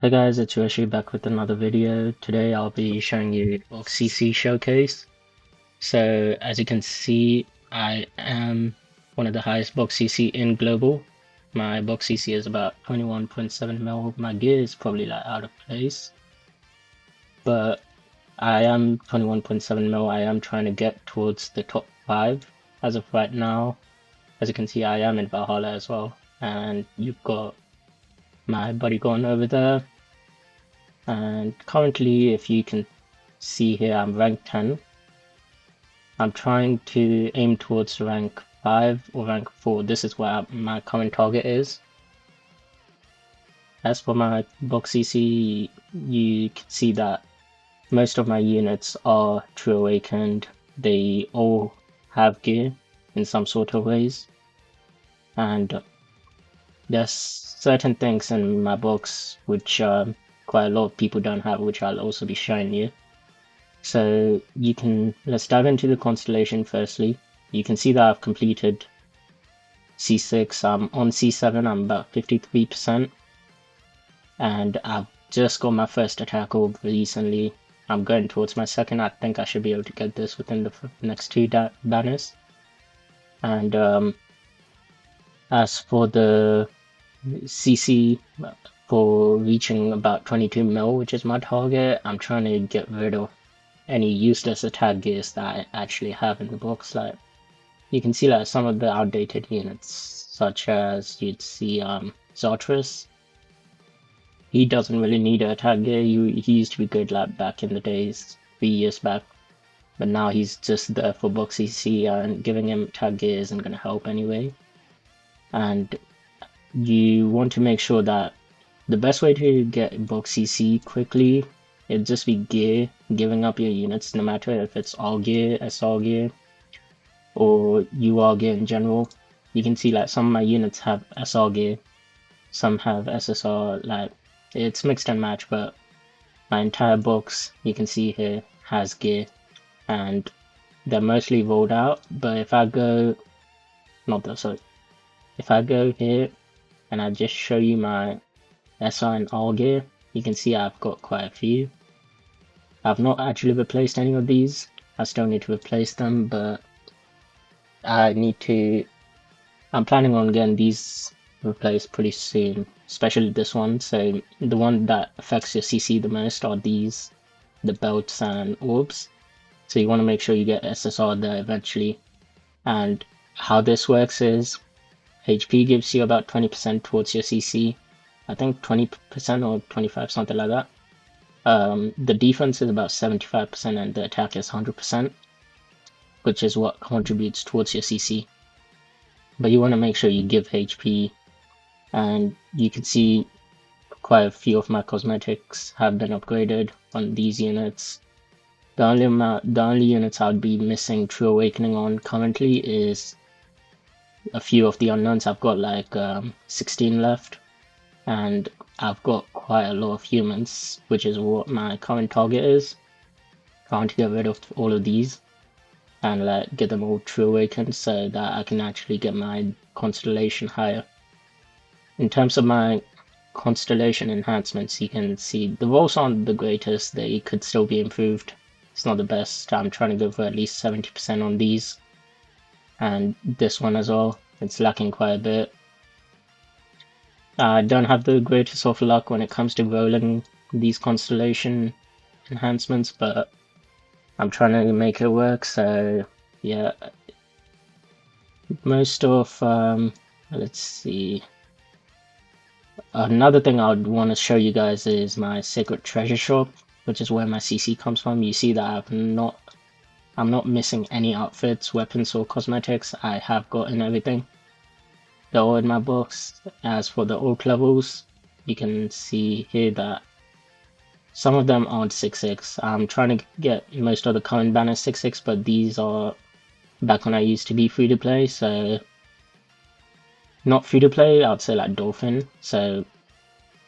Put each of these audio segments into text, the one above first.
Hey guys, it's Yoshi back with another video. Today I'll be showing you Box CC showcase. So as you can see, I am one of the highest Box CC in global. My Box CC is about 21.7 mil. My gear is probably like out of place, but I am 21.7 mil. I am trying to get towards the top 5 as of right now. As you can see, I am in Valhalla as well, and you've got my buddy going over there. And currently, if you can see here, I'm rank 10. I'm trying to aim towards rank 5 or rank 4. This is where my current target is. As for my box CC, you can see that most of my units are True Awakened. They all have gear in some sort of ways. And there's certain things in my box which quite a lot of people don't have, which I'll also be showing you. So let's dive into the constellation firstly. You can see that I've completed C6. I'm on C7, I'm about 53%. And I've just got my first attack orb recently. I'm going towards my second. I think I should be able to get this within the next 2 banners. And as for the CC for reaching about 22 mil, which is my target, I'm trying to get rid of any useless attack gears that I actually have in the box. Like you can see like some of the outdated units, such as you'd see Zartris. He doesn't really need an attack gear. He used to be good like back in the days, 3 years back, but now he's just there for box CC, and giving him attack gear isn't going to help anyway. And you want to make sure that the best way to get box CC quickly, it'd just be gear, giving up your units, no matter if it's all gear, SR gear, or UR gear in general. You can see like some of my units have SR gear, some have SSR, like it's mixed and match, but my entire box, you can see here, has gear, and they're mostly rolled out. But if I go, if I go here and I just show you my SR and all gear, you can see I've got quite a few. I've not actually replaced any of these. I still need to replace them, but I'm planning on getting these replaced pretty soon, especially this one. So the one that affects your CC the most are these, the belts and orbs. So you want to make sure you get SSR there eventually. And how this works is HP gives you about 20% towards your CC. I think 20% or 25, something like that. The defense is about 75% and the attack is 100%, which is what contributes towards your CC. But you want to make sure you give HP, and you can see quite a few of my cosmetics have been upgraded on these units. The only units I would be missing True Awakening on currently is a few of the unknowns. I've got like 16 left, and I've got quite a lot of humans, which is what my current target is. Trying to get rid of all of these and like get them all True Awakened so that I can actually get my constellation higher. In terms of my constellation enhancements, you can see the rolls aren't the greatest. They could still be improved. It's not the best. I'm trying to go for at least 70% on these, and this one as well. It's lacking quite a bit. I don't have the greatest of luck when it comes to rolling these constellation enhancements, but I'm trying to make it work. So yeah, most of let's see. Another thing I would want to show you guys is my secret treasure shop, which is where my CC comes from. You see that I'm not missing any outfits, weapons, or cosmetics. I have gotten everything. They're all in my box. As for the orc levels, you can see here that some of them aren't 6-6. I'm trying to get most of the current banners 6-6, but these are back when I used to be free to play, so not free to play, I'd say like Dolphin. So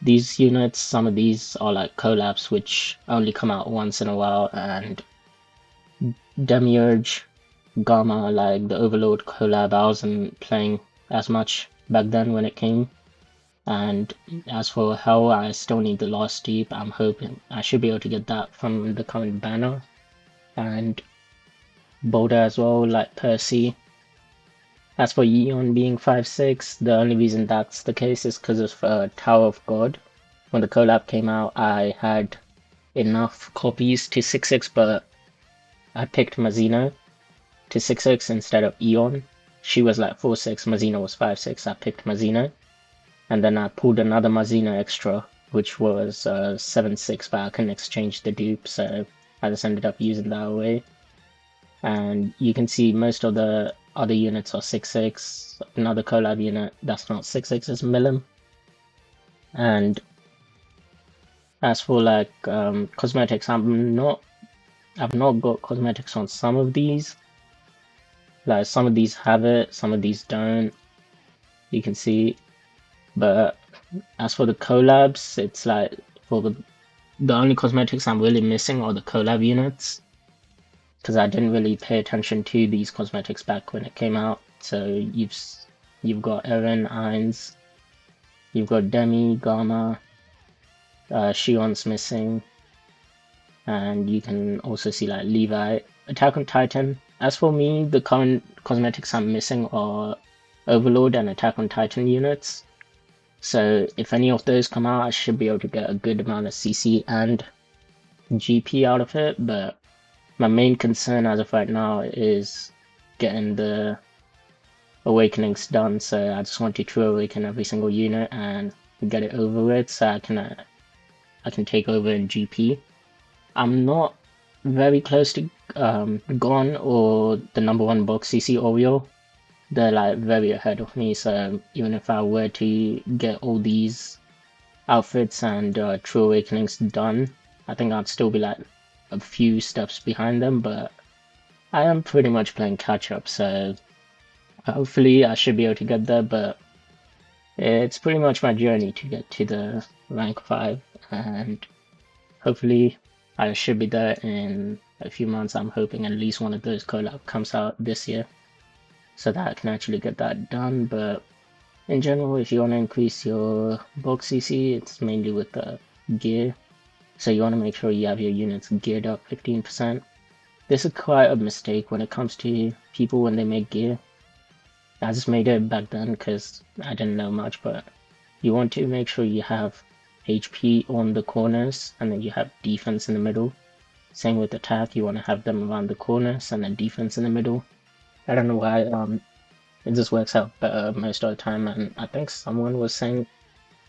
these units, some of these are like collabs which only come out once in a while, and Demiurge, Gamma, like the Overlord collab, I wasn't playing as much back then when it came. And as for Hell, I still need the Last Deep. I'm hoping I should be able to get that from the current banner. And Boulder as well, like Percy. As for Eon being 5/6, the only reason that's the case is because of Tower of God. When the collab came out, I had enough copies to 6/6, but I picked Mazino to 6/6 instead of Eon. She was like 4/6, Mazino was 5/6, I picked Mazino. And then I pulled another Mazino extra, which was 7/6, but I couldn't exchange the dupe, so I just ended up using that away. And you can see most of the other units are 6/6. Another collab unit that's not 6/6 is Milim. And as for like cosmetics, I've not got cosmetics on some of these. Like some of these have it, some of these don't. You can see. But as for the collabs, it's like for the only cosmetics I'm really missing are the collab units, because I didn't really pay attention to these cosmetics back when it came out. So you've got Eren, Ainz, you've got Demi, Gamma, Shion's missing, and you can also see like Levi, Attack on Titan. As for me, the current cosmetics I'm missing are Overlord and Attack on Titan units. So if any of those come out, I should be able to get a good amount of CC and GP out of it, but my main concern as of right now is getting the awakenings done, so I just want to true awaken every single unit and get it over with so I can take over in GP. I'm not very close to Gon or the #1 box CC Oreo. They're like very ahead of me, so even if I were to get all these outfits and true awakenings done, I think I'd still be like a few steps behind them, but I am pretty much playing catch up, so hopefully I should be able to get there, but it's pretty much my journey to get to the rank 5, and hopefully I should be there in a few months. I'm hoping at least one of those collab comes out this year, so that I can actually get that done. But in general, if you want to increase your box CC, it's mainly with the gear. So you want to make sure you have your units geared up 15%. This is quite a mistake when it comes to people when they make gear. I just made it back then because I didn't know much, but you want to make sure you have HP on the corners and then you have defense in the middle. Same with attack, you want to have them around the corners and then defense in the middle. I don't know why, it just works out better most of the time, and I think someone was saying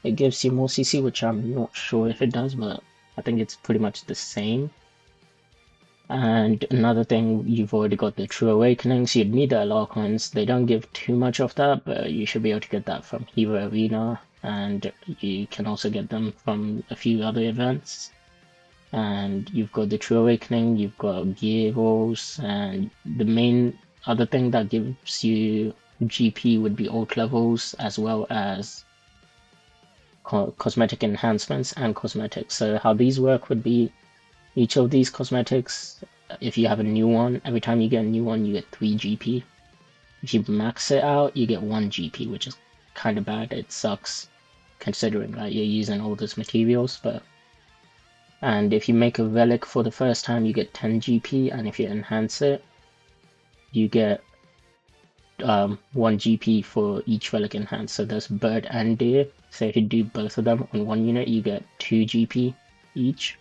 it gives you more CC, which I'm not sure if it does, but I think it's pretty much the same. And another thing, you've already got the True Awakenings, you'd need the LR coins. They don't give too much of that, but you should be able to get that from Hero Arena, and you can also get them from a few other events. And you've got the True Awakening, you've got gear rolls, and the main other thing that gives you GP would be alt levels, as well as cosmetic enhancements and cosmetics. So how these work would be, each of these cosmetics, if you have a new one, every time you get a new one, you get 3 GP. If you max it out, you get 1 GP, which is kind of bad. It sucks, considering that you're using all those materials, but... And if you make a relic for the first time, you get 10 GP, and if you enhance it, you get 1 GP for each relic enhanced. So there's bird and deer. So if you do both of them on one unit, you get 2 GP each.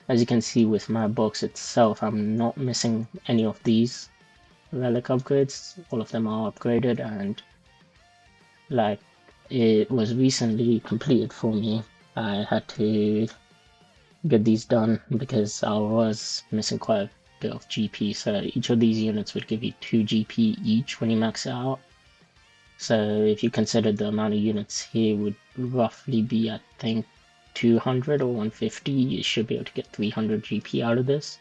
As you can see with my box itself, I'm not missing any of these relic upgrades. All of them are upgraded, and like it was recently completed for me. I had to get these done because I was missing quite a bit of GP, so each of these units would give you 2 GP each when you max it out. So if you consider the amount of units here would roughly be, I think, 200 or 150, you should be able to get 300 GP out of this.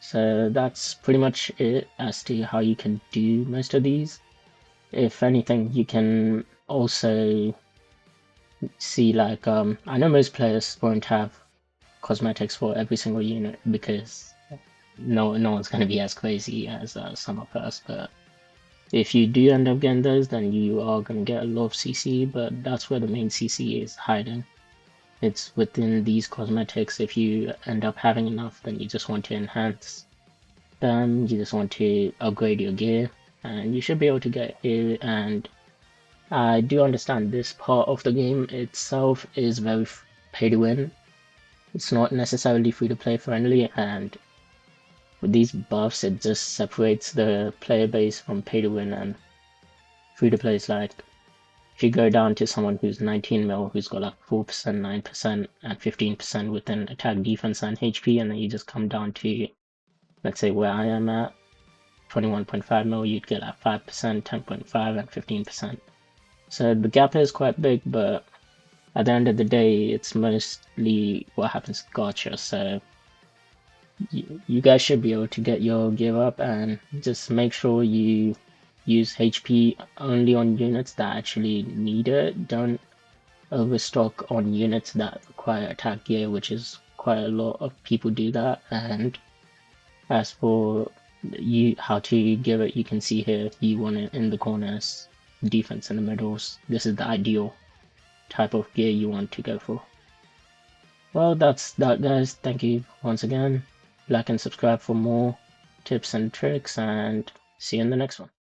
So that's pretty much it as to how you can do most of these. If anything, you can also see like, I know most players won't have cosmetics for every single unit because no one's going to be as crazy as some of us, but If you do end up getting those, then you are going to get a lot of CC, but that's where the main CC is hiding. It's within these cosmetics. If you end up having enough, then you just want to enhance them, you just want to upgrade your gear, and you should be able to get here. And I do understand this part of the game itself is very pay to win. It's not necessarily free to play friendly, and with these buffs, it just separates the player base from pay to win and free to play. Is like if you go down to someone who's 19 mil, who's got like 4%, 9%, and 15% within attack, defense, and HP, and then you just come down to, let's say, where I am at, 21.5 mil, you'd get like 5%, 10.5, and 15%. So the gap is quite big, but at the end of the day, it's mostly what happens to gacha. So you guys should be able to get your gear up, and just make sure you use HP only on units that actually need it. Don't overstock on units that require attack gear, which is quite a lot of people do that. And as for how to give it, you can see here, you want it in the corners, defense in the middles. This is the ideal type of gear you want to go for. Well, that's that, guys. Thank you once again. Like and subscribe for more tips and tricks, and see you in the next one.